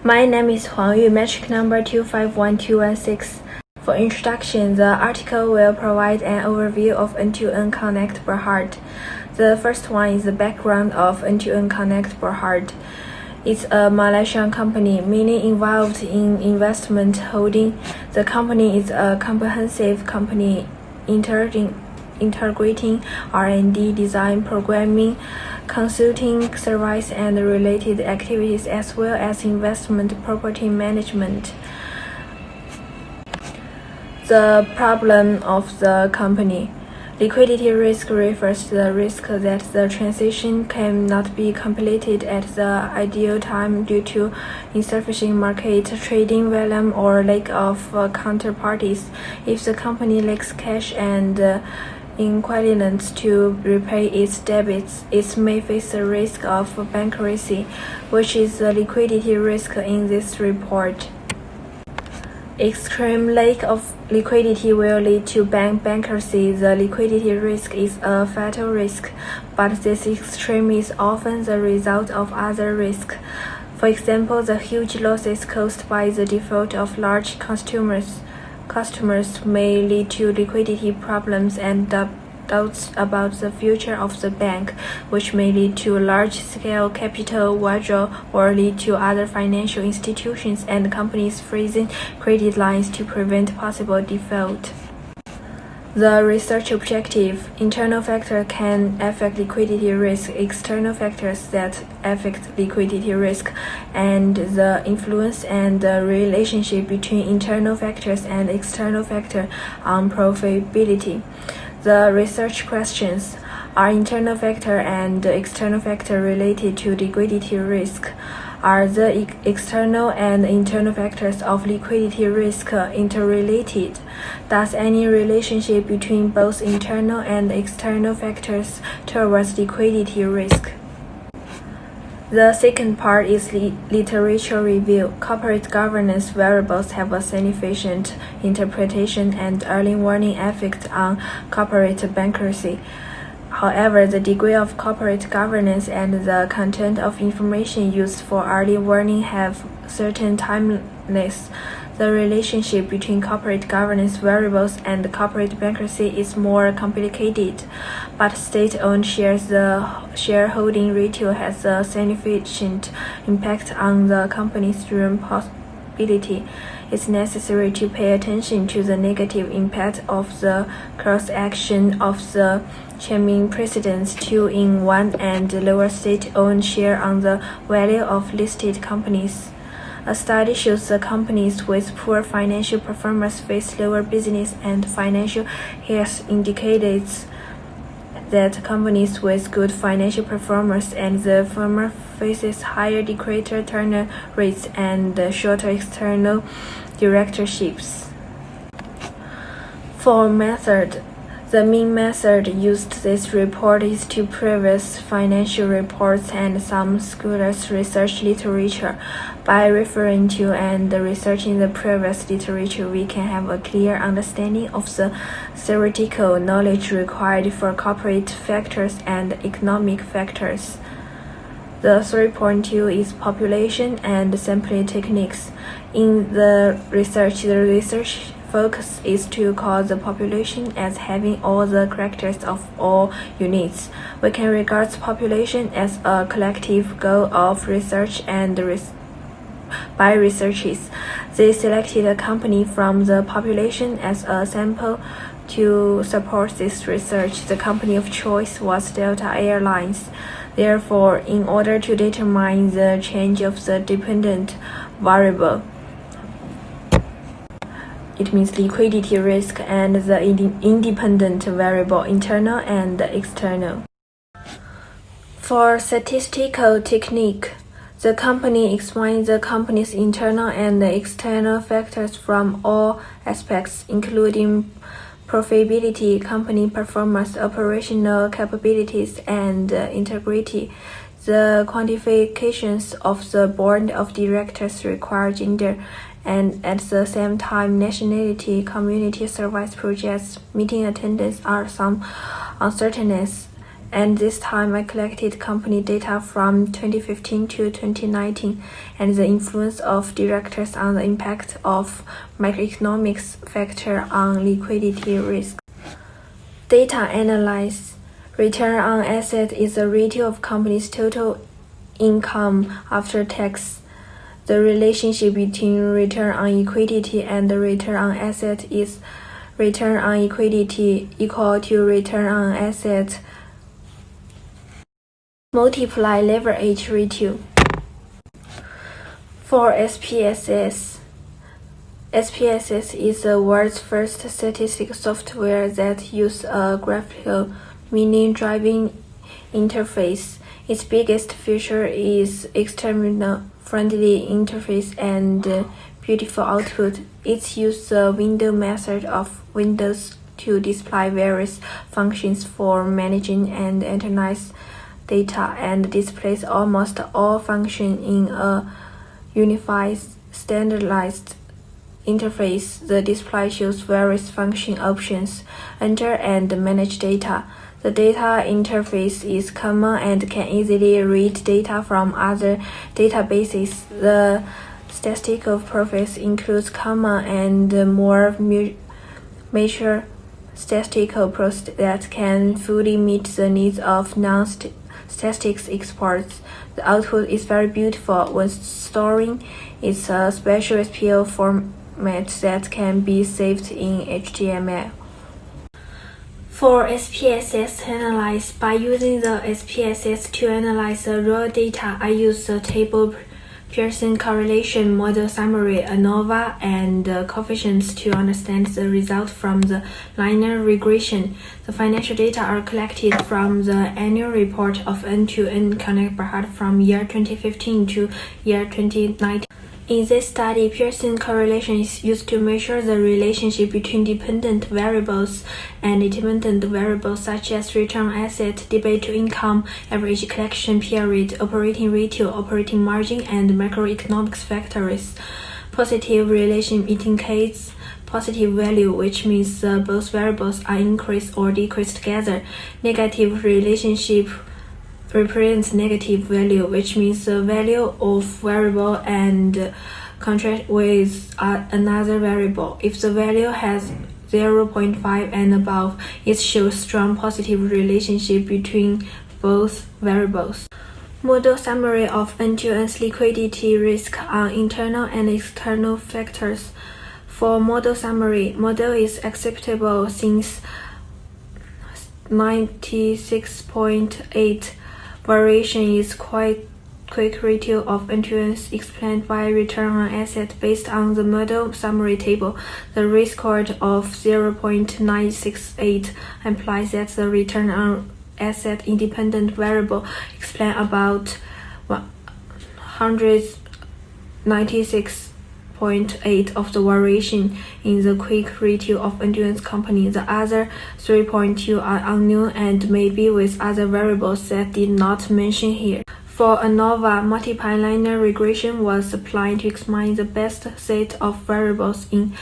My name is Huang Yu, metric number 2512216. For introduction, the article will provide an overview of A201 Connect BWRR. The first one is the background of A201 Connect BWRR. It's a Malaysian company, mainly involved in investment holding. The company is a comprehensive company integrating R&D, design, programming, consulting service, and related activities, as well as investment property management. The problem of the company. Liquidity risk refers to the risk that the transaction cannot be completed at the ideal time due to insufficient market trading volume or lack of counterparties. If the company lacks cash and equivalents to repay its debts, it may face the risk of bankruptcy, which is the liquidity risk in this report. Extreme lack of liquidity will lead to bankruptcy. The liquidity risk is a fatal risk, but this extreme is often the result of other risks. For example, the huge losses caused by the default of large customers may lead to liquidity problems and doubts about the future of the bank, which may lead to large-scale capital withdrawal or lead to other financial institutions and companies freezing credit lines to prevent possible default. The research objective. Internal factors can affect liquidity risk, external factors that affect liquidity risk, and the influence and the relationship between internal factors and external factors on profitability. The research questions. Are internal factor and external factor related to liquidity risk? Are the external and internal factors of liquidity risk interrelated? Does any relationship between both internal and external factors towards liquidity risk? The second part is literature review. Corporate governance variables have a significant interpretation and early warning effect on corporate bankruptcy. However, the degree of corporate governance and the content of information used for early warning have certain timeliness. The relationship between corporate governance variables and corporate bankruptcy is more complicated, but state-owned shares, the shareholding ratio has a significant impact on the company's profitability. It's necessary to pay attention to the negative impact of the cross-action of the Chairman President's 2-in-1 and lower state-owned share on the value of listed companies. A study shows the companies with poor financial performance face lower business and financial health indicators that companies with good financial performance and the firm faces higher creditor turnover rates and shorter external directorships. For method. The main method used this report is to previous financial reports and some scholars' research literature. By referring to and researching the previous literature, we can have a clear understanding of the theoretical knowledge required for corporate factors and economic factors. The 3.2 is population and sampling techniques. In the research focus is to call the population as having all the characters of all units. We can regard population as a collective goal of research and by researchers. They selected a company from the population as a sample to support this research. The company of choice was Delta Airlines. Therefore, in order to determine the change of the dependent variable, it means liquidity risk, and the independent variable, internal and external. For statistical technique, the company explains the company's internal and external factors from all aspects, including profitability, company performance, operational capabilities, and integrity. The quantifications of the board of directors require gender and at the same time nationality, community service projects, meeting attendance are some uncertainties and this time I collected company data from 2015 to 2019 and the influence of directors on the impact of macroeconomics factor on liquidity risk. Data analysis. Return on asset is the ratio of company's total income after tax. The relationship between return on equity and the return on asset is return on equity equal to return on asset multiply leverage ratio. For SPSS, SPSS is the world's first statistics software that uses a graphical meaning driving interface. Its biggest feature is external friendly interface and beautiful output. It uses the window method of Windows to display various functions for managing and analyzing data and displays almost all functions in a unified, standardized interface. The display shows various function options, enter and manage data. The data interface is common and can easily read data from other databases. The statistical process includes common and more mature statistical process that can fully meet the needs of non-statistics experts. The output is very beautiful when storing. It's a special SPL format that can be saved in HTML. For SPSS analysis, by using the SPSS to analyze the raw data, I use the table Pearson correlation model summary, ANOVA, and coefficients to understand the result from the linear regression. The financial data are collected from the annual report of A201 Connect Berhad from year 2015 to year 2019. In this study, Pearson correlation is used to measure the relationship between dependent variables and independent variables such as return on asset, debit to income, average collection period, operating ratio, operating margin, and macroeconomics factors. Positive relation indicates positive value, which means both variables are increased or decreased together. Negative relationship represents negative value, which means the value of variable and contrast with another variable. If the value has 0.5 and above, it shows strong positive relationship between both variables. Model summary of end-to-end liquidity risk on internal and external factors. For model summary, model is acceptable since 96.8. Variation is quite quick ratio of end-to-end explained by return on asset based on the model summary table. The risk score of 0.968 implies that the return on asset independent variable explain about 196.8 of the variation in the quick ratio of endurance company. The other 3.2 are unknown and may be with other variables that did not mention here. For ANOVA, multiple linear regression was applied to examine the best set of variables in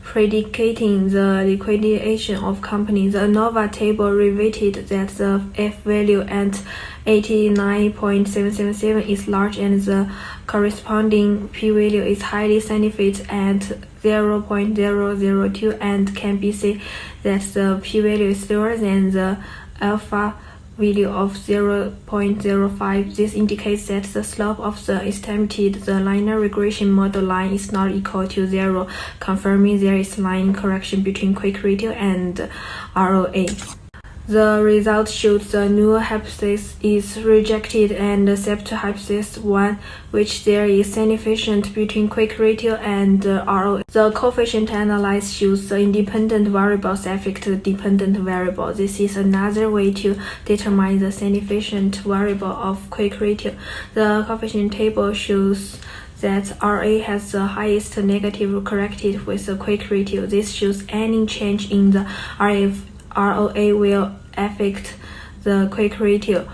predicating the liquidation of companies. The ANOVA table revealed that the F value at 89.777 is large and the corresponding p-value is highly significant at 0.002 and can be seen that the p-value is lower than the alpha value of 0.05. This indicates that the slope of the estimated linear regression model line is not equal to 0, confirming there is line correction between quick ratio and ROA. The result shows the null hypothesis is rejected and accept hypothesis 1, which there is significant between quick ratio and ROA. The coefficient analysis shows the independent variables affect the dependent variable. This is another way to determine the significant variable of quick ratio. The coefficient table shows that RA has the highest negative corrected with the quick ratio. This shows any change in the ROA will affect the quick ratio.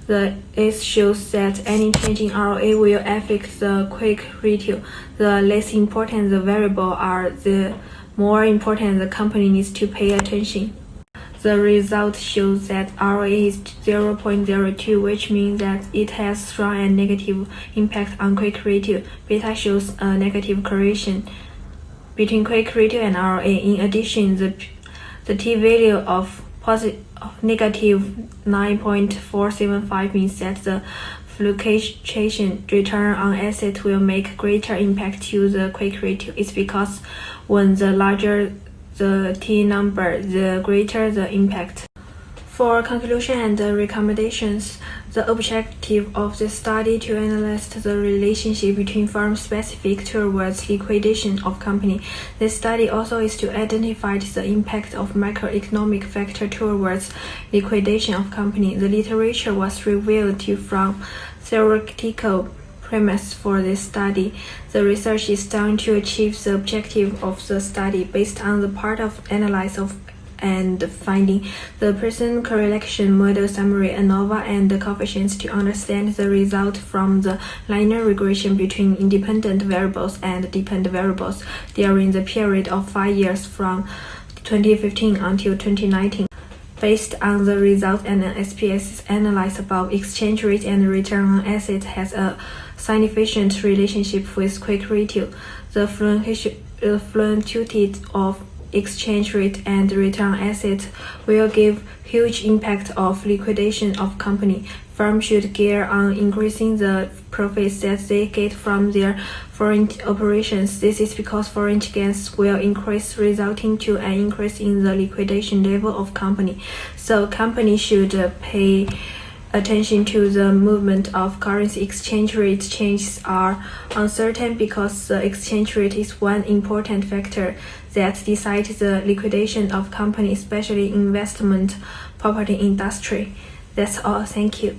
It shows that any change in ROA will affect the quick ratio. The less important the variable are, the more important the company needs to pay attention. The result shows that ROA is 0.02, which means that it has strong and negative impact on quick ratio. Beta shows a negative correlation between quick ratio and ROA. In addition, the t-value of negative 9.475 means that the fluctuation return on asset will make greater impact to the quick ratio. It's because when the larger the t number, the greater the impact. For conclusion and recommendations, the objective of this study to analyze the relationship between firm-specific towards liquidation of company. This study also is to identify the impact of macroeconomic factor towards liquidation of company. The literature was revealed from theoretical premise for this study. The research is done to achieve the objective of the study based on the part of analysis and finding the Pearson correlation model summary, ANOVA, and the coefficients to understand the result from the linear regression between independent variables and dependent variables during the period of 5 years from 2015 until 2019. Based on the result and an SPS analyzed above, exchange rate and return on asset has a significant relationship with quick ratio. The fluctuation of exchange rate and return on asset will give huge impact of liquidation of company. Firms should gear on increasing the profits that they get from their foreign operations. This is because foreign gains will increase, resulting to an increase in the liquidation level of company. So companies should pay attention to the movement of currency. Exchange rate changes are uncertain because the exchange rate is one important factor that decides the liquidation of company, especially investment property industry. That's all. Thank you.